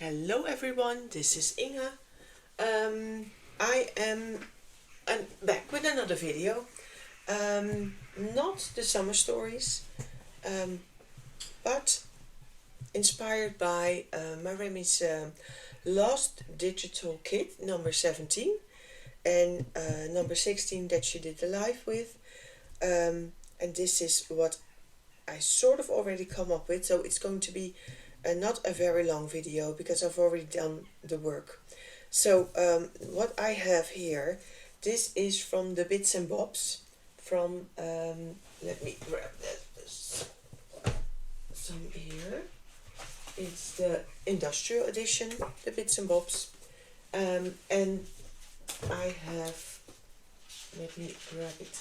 Hello everyone, this is Inga. I am back with another video. Not the summer stories, um, but inspired by Maremi's last digital kit, number 17, and number 16 that she did the live with. And this is what I sort of already come up with, so it's going to be not a very long video because I've already done the work. So what I have here, this is from the Bits and Bobs from, let me grab some here. It's the industrial edition, the Bits and Bobs. And I have, let me grab it,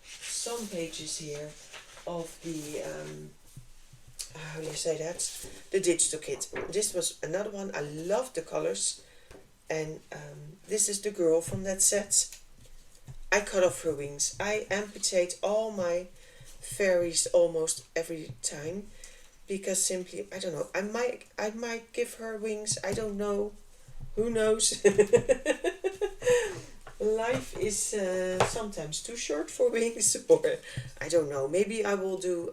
some pages here of the, how do you say that? The digital kit. This was another one. I love the colors. And this is the girl from that set. I cut off her wings. I amputate all my fairies almost every time. Because simply, I don't know, I might give her wings. I don't know. Who knows? Life is sometimes too short for wings, or I don't know. Maybe I will do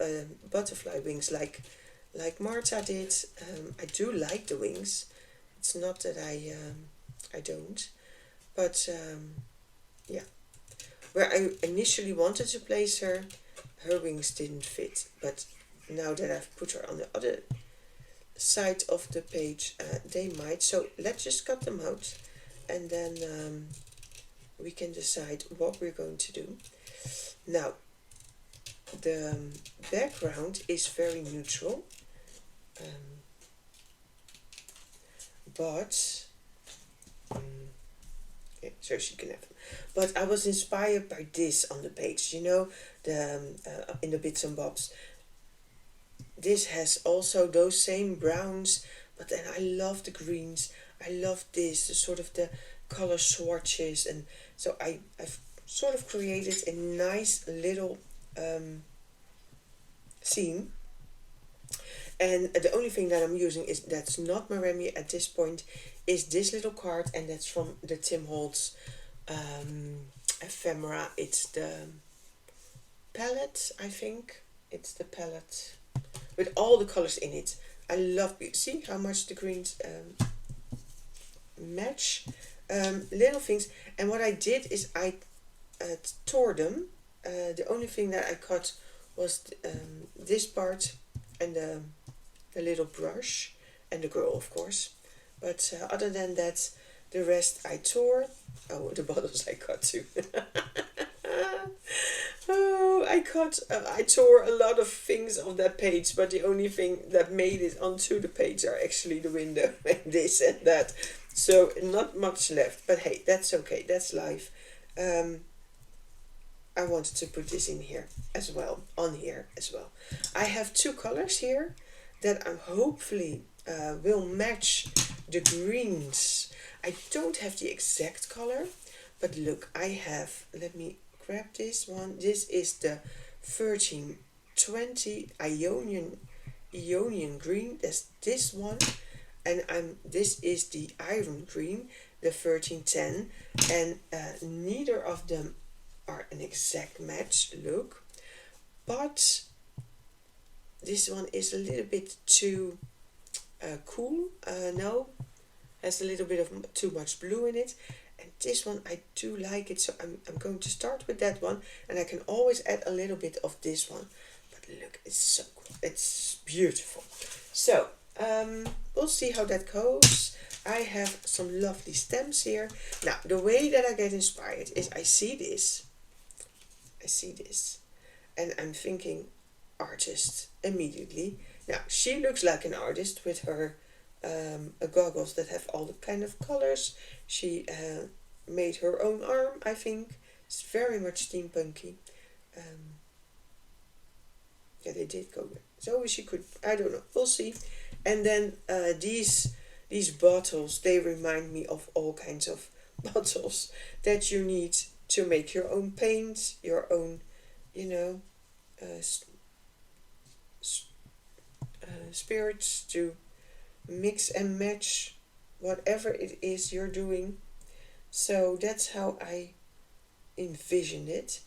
butterfly wings like Marta did. I do like the wings. It's not that I don't, but yeah. Where I initially wanted to place her wings didn't fit. But now that I've put her on the other side of the page, they might. So let's just cut them out, and then we can decide what we're going to do. Now, the background is very neutral, but yeah, so she can have them. But I was inspired by this on the page, you know, the in the Bits and Bobs. This has also those same browns, but then I love the greens. I love this, the sort of the color swatches, and so I've sort of created a nice little scene. And the only thing that I'm using is that's not Maremi at this point is this little card, and that's from the Tim Holtz ephemera. It's the palette, I think. It's the palette with all the colors in it. I love, see how much the greens match. Little things. And what I did is I tore them. The only thing that I cut was this part and the little brush and the girl, of course. But other than that, the rest I tore. Oh, the bottles I cut too. Oh, I tore a lot of things on that page, but the only thing that made it onto the page are actually the window and this and that. So not much left, but hey, that's okay. That's life. I wanted to put this in here as well, on here as well. I have two colors here that I'm hopefully will match the greens. I don't have the exact color, but look, I have, let me grab this one. This is the 1320 Ionian green. That's this one. And this is the iron green, the 1310, and neither of them are an exact match, look, but this one is a little bit too cool, no, has a little bit of too much blue in it, and this one I do like it, so I'm going to start with that one, and I can always add a little bit of this one, but look, it's so cool, it's beautiful. So we'll see how that goes. I have some lovely stems here. Now, the way that I get inspired is I see this, and I'm thinking artist immediately. Now, she looks like an artist with her goggles that have all the kind of colors. She made her own arm, I think. It's very much steampunky. Yeah, they did go there. So she could, I don't know, we'll see. And then these bottles, they remind me of all kinds of bottles that you need to make your own paint, your own, you know, spirits to mix and match whatever it is you're doing. So that's how I envision it.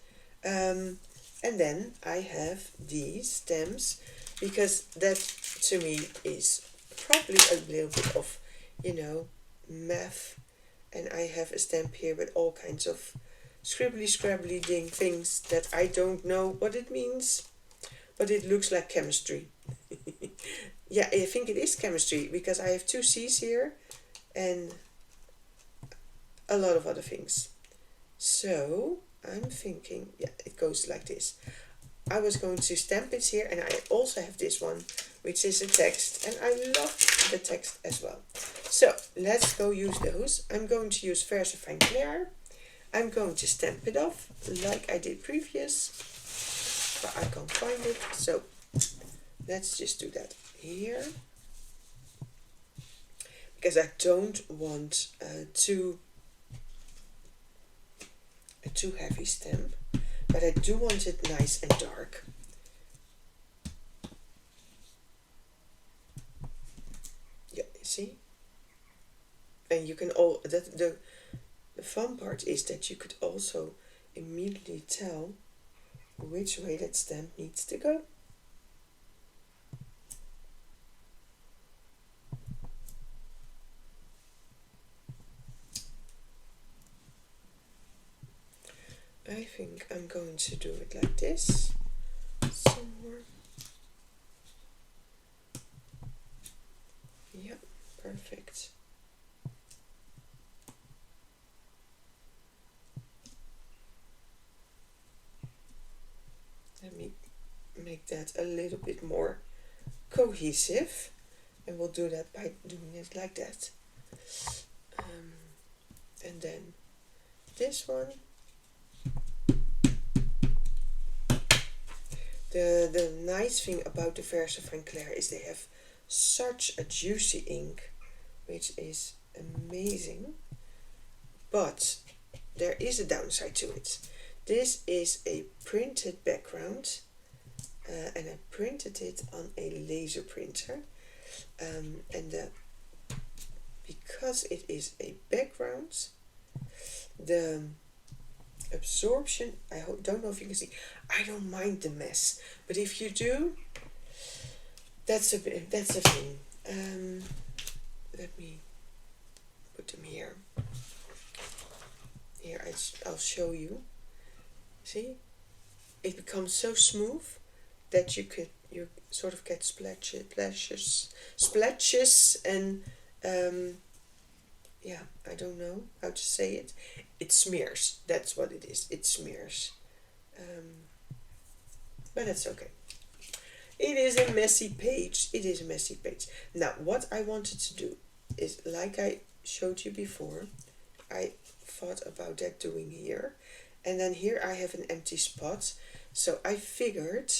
And then I have these stamps, because that to me is probably a little bit of, math. And I have a stamp here with all kinds of scribbly scrabbly things that I don't know what it means, but it looks like chemistry. Yeah, I think it is chemistry, because I have two C's here and a lot of other things. So I'm thinking, yeah, it goes like this. I was going to stamp it here, and I also have this one, which is a text, and I love the text as well. So let's go use those. I'm going to use Verse Fine Clair. I'm going to stamp it off like I did previous, but I can't find it. So let's just do that here, because I don't want too heavy stamp, but I do want it nice and dark. Yeah, see? And you can all the fun part is that you could also immediately tell which way that stamp needs to go. I think I'm going to do it like this. Some more. Yep, perfect. Let me make that a little bit more cohesive, and we'll do that by doing it like that. And then this one. The nice thing about the Verse Fine Clair is they have such a juicy ink, which is amazing. But there is a downside to it. This is a printed background, and I printed it on a laser printer. Because it is a background, the absorption, don't know if you can see, I don't mind the mess, but if you do, that's a thing. Let me put them here. Here, I'll show you. See, it becomes so smooth that you sort of get splashes, and yeah, I don't know how to say it. It smears. That's what it is. It smears. But that's okay. It is a messy page. It is a messy page. Now, what I wanted to do is, like I showed you before, I thought about that doing here. And then here I have an empty spot. So I figured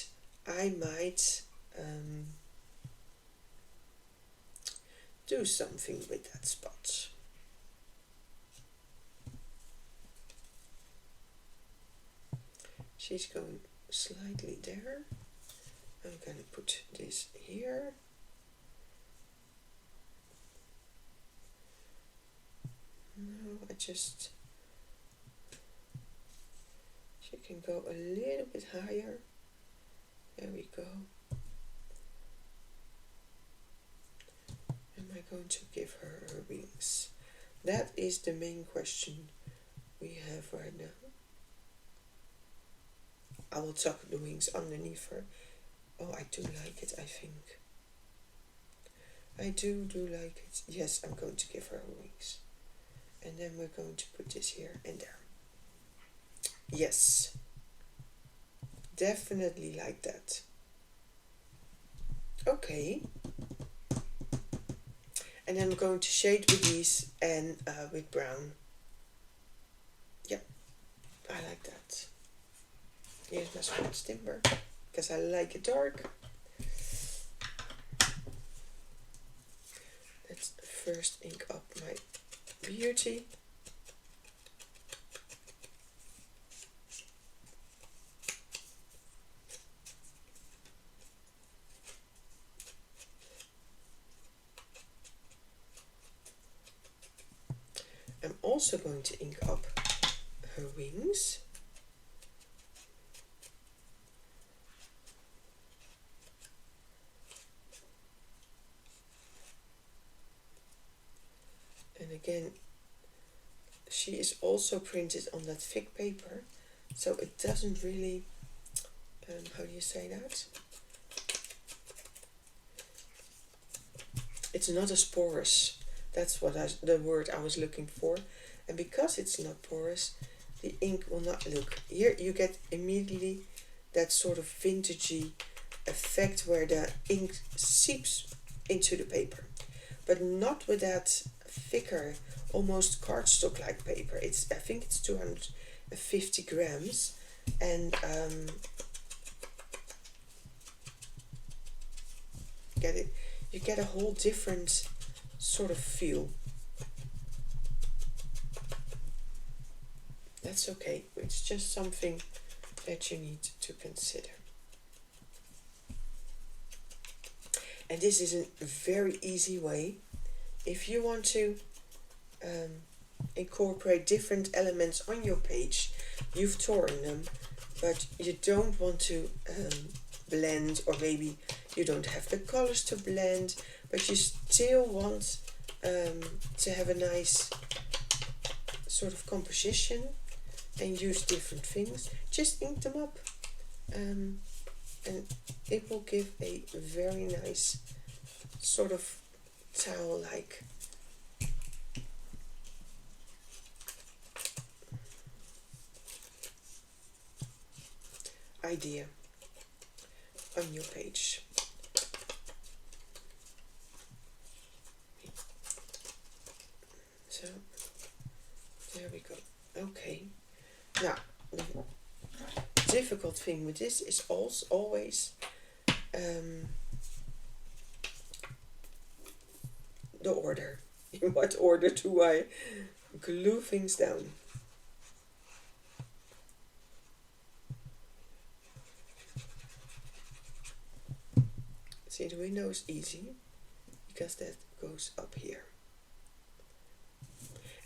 I might do something with that spot. She's going slightly there. I'm going to put this here. No, she can go a little bit higher. There we go. Am I going to give her wings? That is the main question we have right now. I will tuck the wings underneath her. Oh, I do like it, I think. I do like it. Yes, I'm going to give her wings. And then we're going to put this here and there. Yes. Definitely like that. Okay. And then I'm going to shade with these and with brown. Yep. I like that. Here's my Scratch Timber, because I like it dark. Let's first ink up my beauty. also going to ink up her wings. And again, she is also printed on that thick paper, so it doesn't really, how do you say that? It's not as porous. That's what the word I was looking for. And because it's not porous, the ink will not look. Here you get immediately that sort of vintagey effect where the ink seeps into the paper, but not with that thicker, almost cardstock-like paper. I think it's 250 grams, and you get a whole different sort of feel. That's okay. It's just something that you need to consider. And this is a very easy way if you want to incorporate different elements on your page. You've torn them, but you don't want to blend, or maybe you don't have the colors to blend, but you still want to have a nice sort of composition and use different things. Just ink them up, and it will give a very nice sort of towel-like idea on your page. So there we go. Okay, now the difficult thing with this is also always the order. In what order do I glue things down? See, the window is easy because that goes up here.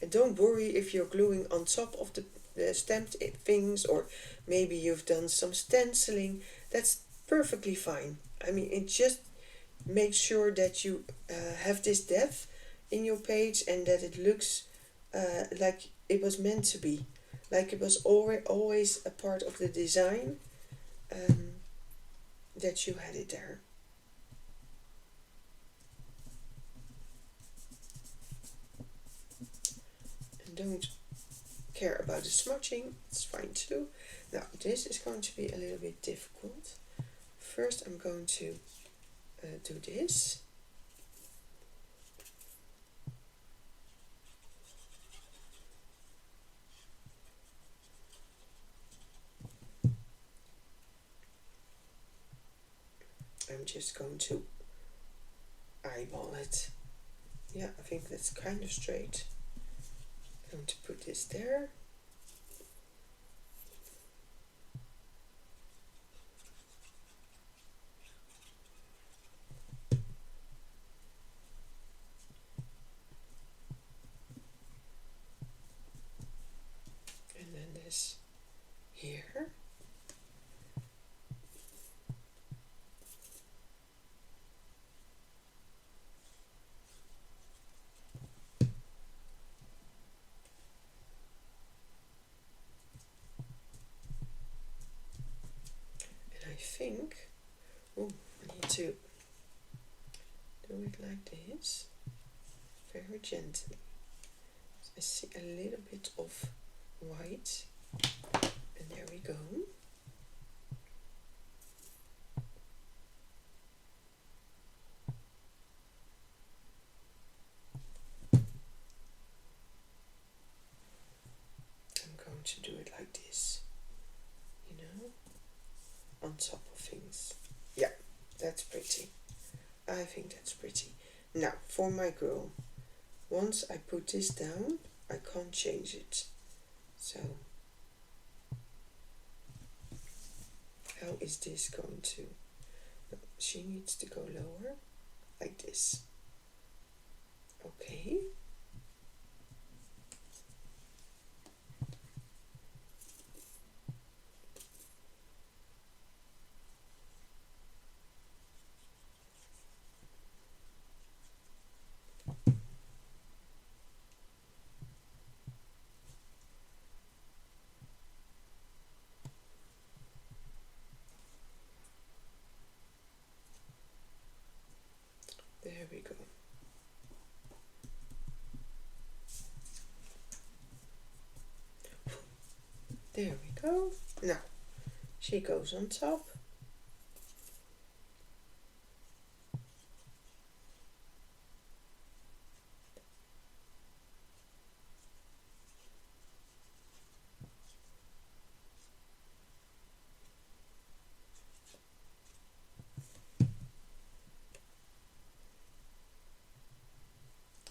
And don't worry if you're gluing on top of the stamped things, or maybe you've done some stenciling. That's perfectly fine. I mean, it just makes sure that you have this depth in your page and that it looks like it was meant to be, like it was always a part of the design, that you had it there. Don't care about the smudging, it's fine too. Now this is going to be a little bit difficult. First I'm going to do this. I'm just going to eyeball it. Yeah, I think that's kind of straight. I'm going to put this there. And then this here. I think, I need to do it like this, very gently. I see a little bit of white, and there we go. I'm going to do it like this, you know, on top of things. Yeah, that's pretty. I think that's pretty. Now, for my girl, once I put this down, I can't change it. So, how is this going to? She needs to go lower, like this. Okay. There we go. There we go. Now, she goes on top.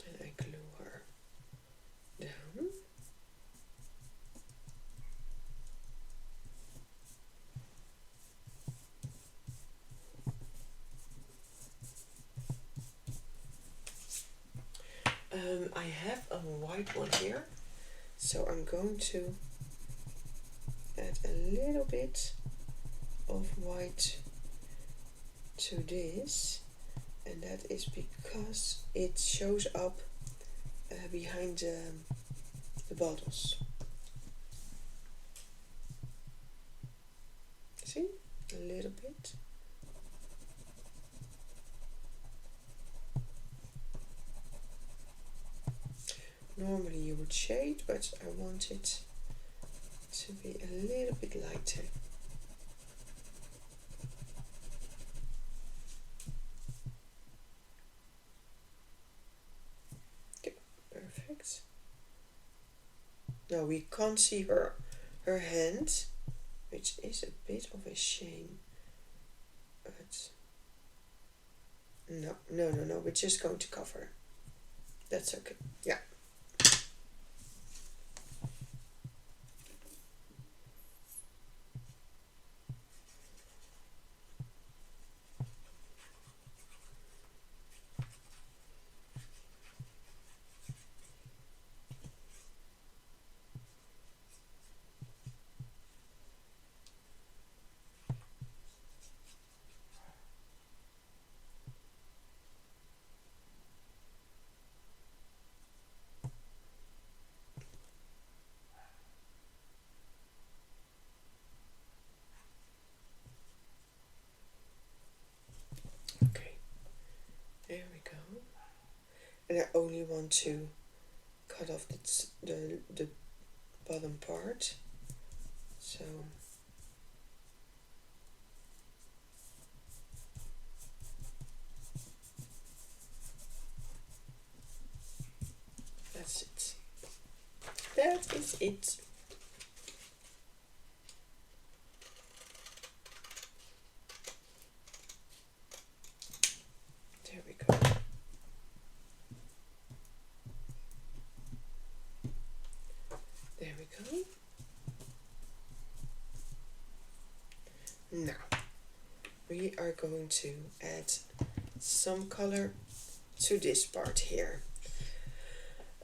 And I glue her down. I have a white one here, so I'm going to add a little bit of white to this, and that is because it shows up behind the bottles. See? A little bit. Normally you would shade, but I want it to be a little bit lighter. Okay, perfect. Now we can't see her hand, which is a bit of a shame. But no, we're just going to cover. That's okay. Yeah. Okay, there we go. And I only want to cut off the bottom part. So that's it. That is it. There we go. There we go. Now we are going to add some color to this part here.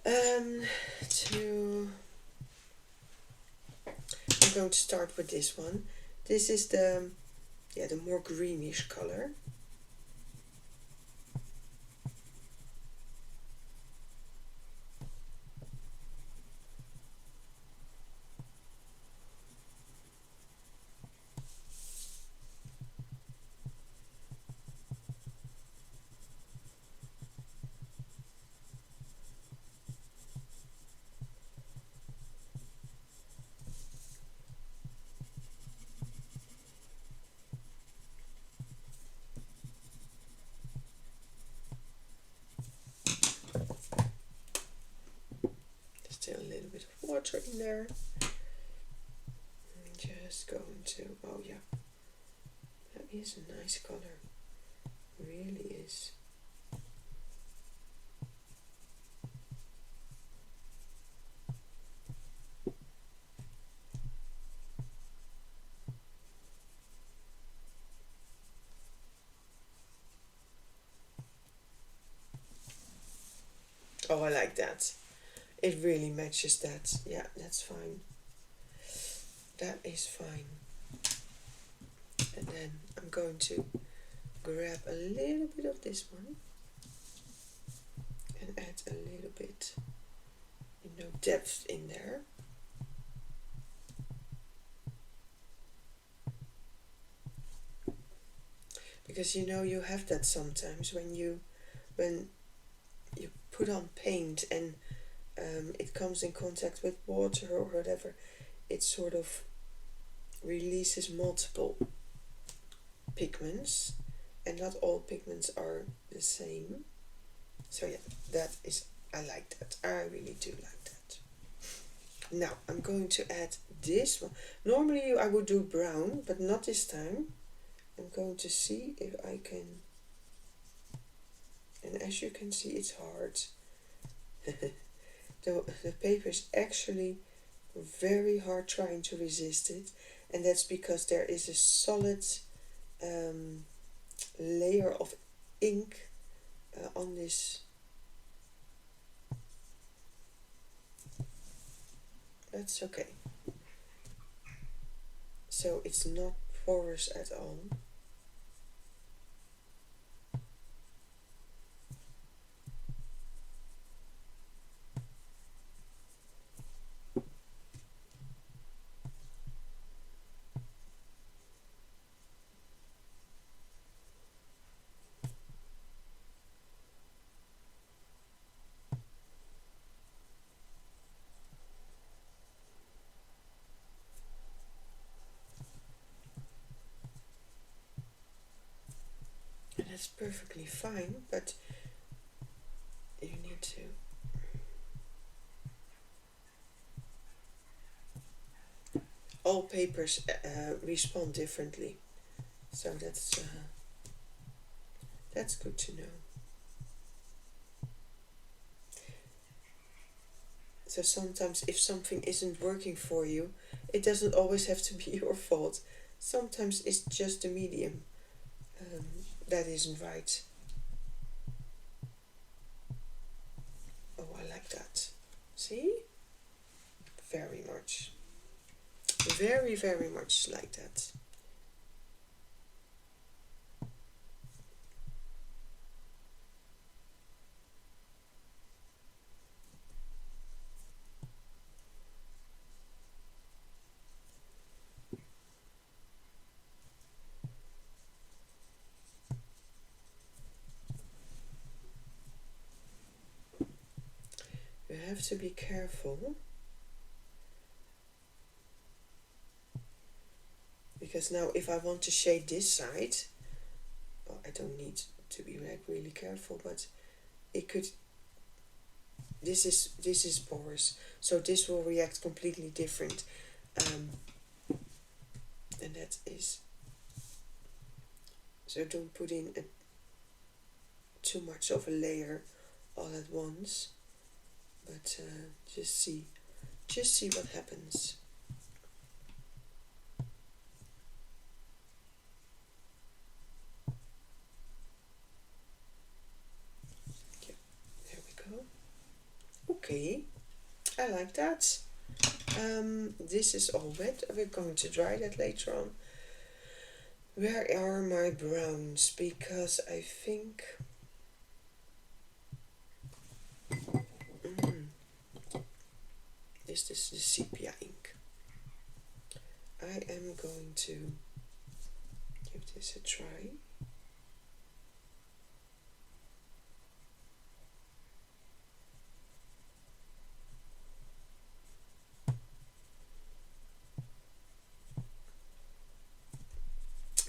I'm going to start with this one. This is the more greenish color. Still a little bit of water in there. I'm just going to, oh yeah, that is a nice color, really is. Oh, I like that. It really matches that. Yeah, that's fine. That is fine. And then I'm going to grab a little bit of this one and add a little bit, depth in there. Because you have that sometimes when you when you put on paint and it comes in contact with water or whatever, it sort of releases multiple pigments, and not all pigments are the same. So yeah, that is, I like that. I really do like that. Now I'm going to add this one. Normally I would do brown, but not this time. I'm going to see if I can, and as you can see, it's hard. The paper is actually very hard trying to resist it, and that's because there is a solid layer of ink on this. That's okay. So it's not porous at all. And that's perfectly fine, but you need to all papers respond differently, so that's good to know. So sometimes if something isn't working for you, it doesn't always have to be your fault. Sometimes it's just the medium that isn't right. Oh, I like that. See? Very much. Very, very much like that. You have to be careful, because now if I want to shade this side, well, I don't need to be really careful, but it could, this is porous, so this will react completely different, and that is, so don't put in too much of a layer all at once, but just see what happens. Yeah, there we go. Okay, I like that. This is all wet. We're going to dry that later on. Where are my browns? Because I think this is the sepia ink. I am going to give this a try.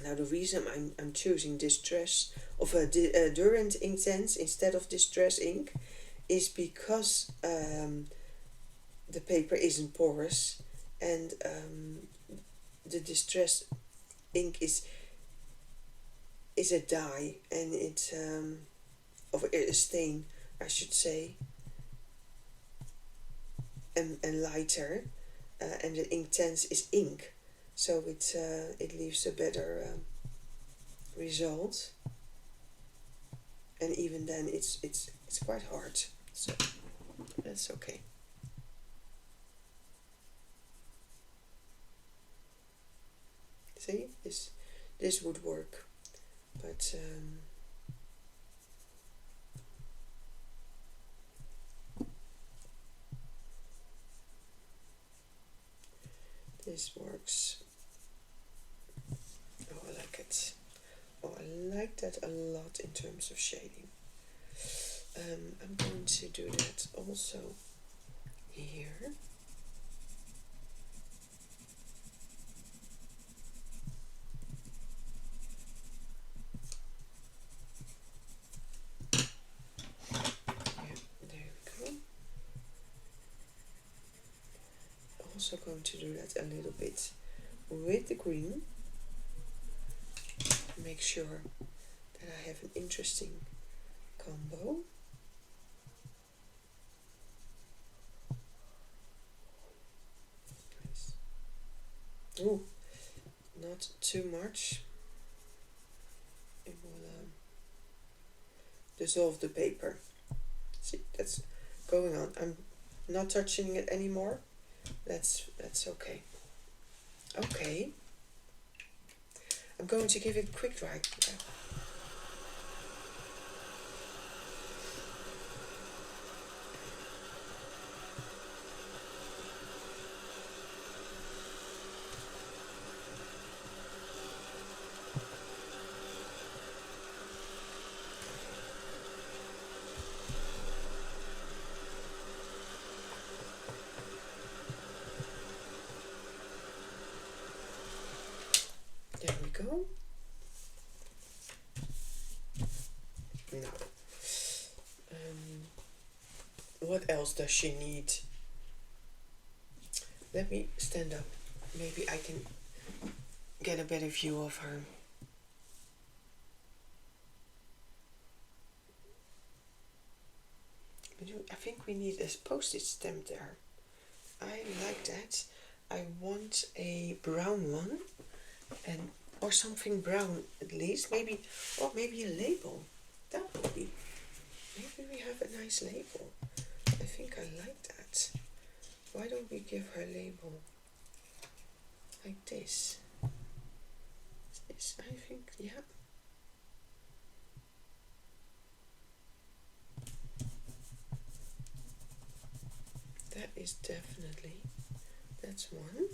Now the reason I'm choosing Distress of a Durant Intense instead of Distress ink is because the paper isn't porous, and the Distress ink is a dye, and it's of a stain, I should say, and lighter, and the Intense is ink, so it leaves a better result. And even then, it's quite hard, so that's okay. See, this would work, but this works. Oh, I like it. Oh, I like that a lot in terms of shading. I'm going to do that also here. Also going to do that a little bit with the green. Make sure that I have an interesting combo. Nice. Ooh, not too much. It will dissolve the paper. See, that's going on. I'm not touching it anymore. That's okay. Okay. I'm going to give it a quick dry. There we go. Now, what else does she need? Let me stand up. Maybe I can get a better view of her. I think we need a postage stamp there. I like that. I want a brown one, and or something brown at least. Maybe, or maybe a label. That would be. Maybe we have a nice label. I think I like that. Why don't we give her a label like this? This, I think, yeah. That is definitely, that's one.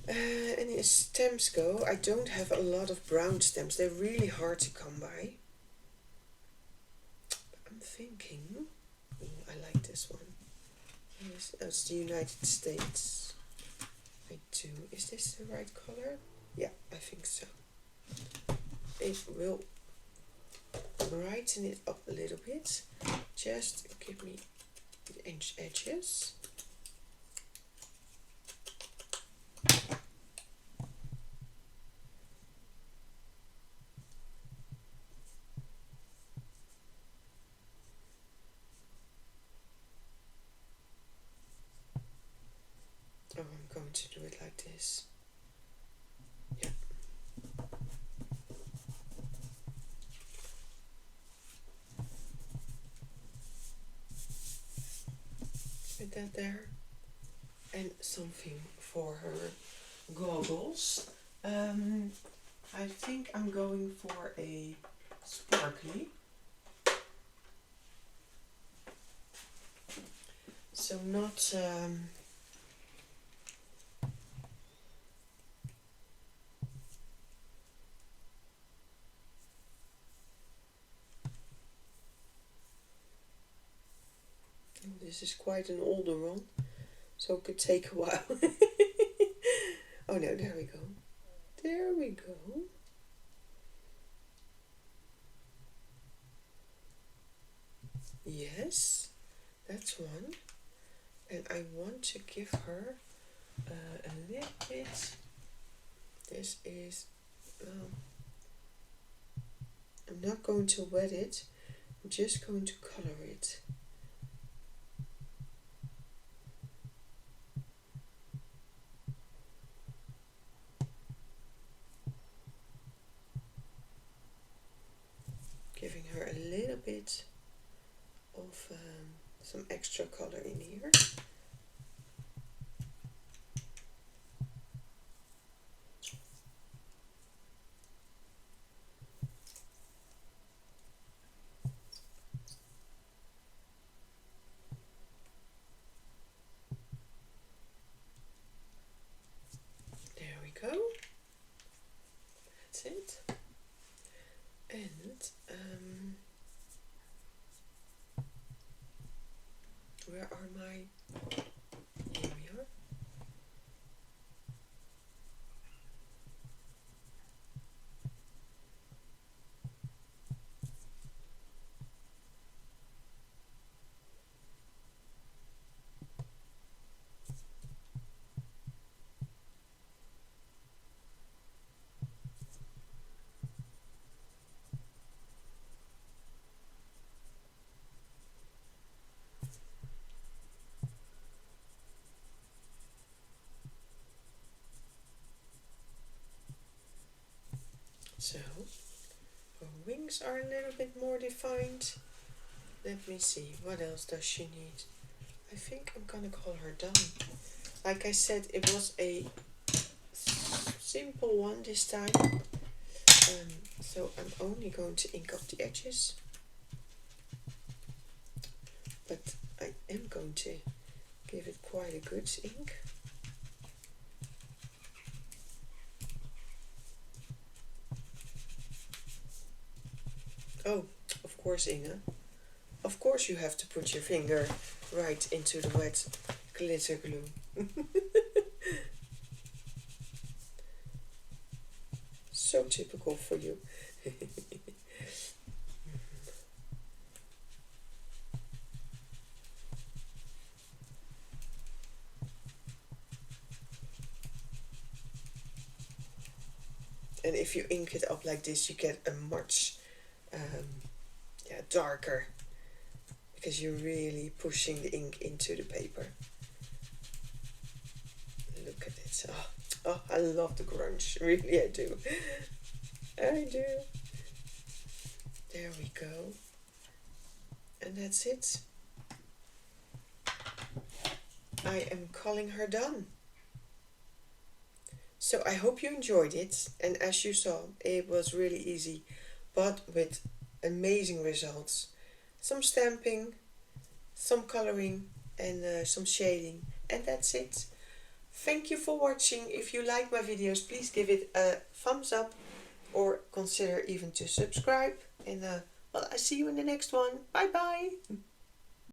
And as stamps go, I don't have a lot of brown stamps. They're really hard to come by. I'm thinking, I like this one. That's the United States. I do. Is this the right color? Yeah, I think so. It will brighten it up a little bit. Just give me the edges. Oh, I'm going to do it like this. Yeah. With that there. And something for her goggles. I think I'm going for a sparkly. So not this is quite an older one, so it could take a while. Oh no, there we go. There we go. Yes, that's one. And I want to give her a little bit. This is, I'm not going to wet it, I'm just going to color it. Giving her a little bit of some extra color in here. There we go. That's it. And where are my, here we are. So her wings are a little bit more defined. Let me see, what else does she need? I think I'm gonna call her done. Like I said, it was a simple one this time. So I'm only going to ink up the edges. But I am going to give it quite a good ink. Oh, of course, Inge. Of course you have to put your finger right into the wet glitter glue. So typical for you. And if you ink it up like this, you get a much darker, because you're really pushing the ink into the paper. Look at it. Oh, I love the grunge. Really, I do. I do. There we go. And that's it. I am calling her done. So I hope you enjoyed it. And as you saw, it was really easy, but with amazing results. Some stamping, some coloring, and some shading. And that's it. Thank you for watching. If you like my videos, please give it a thumbs up or consider even to subscribe. And well, I see you in the next one. Bye bye.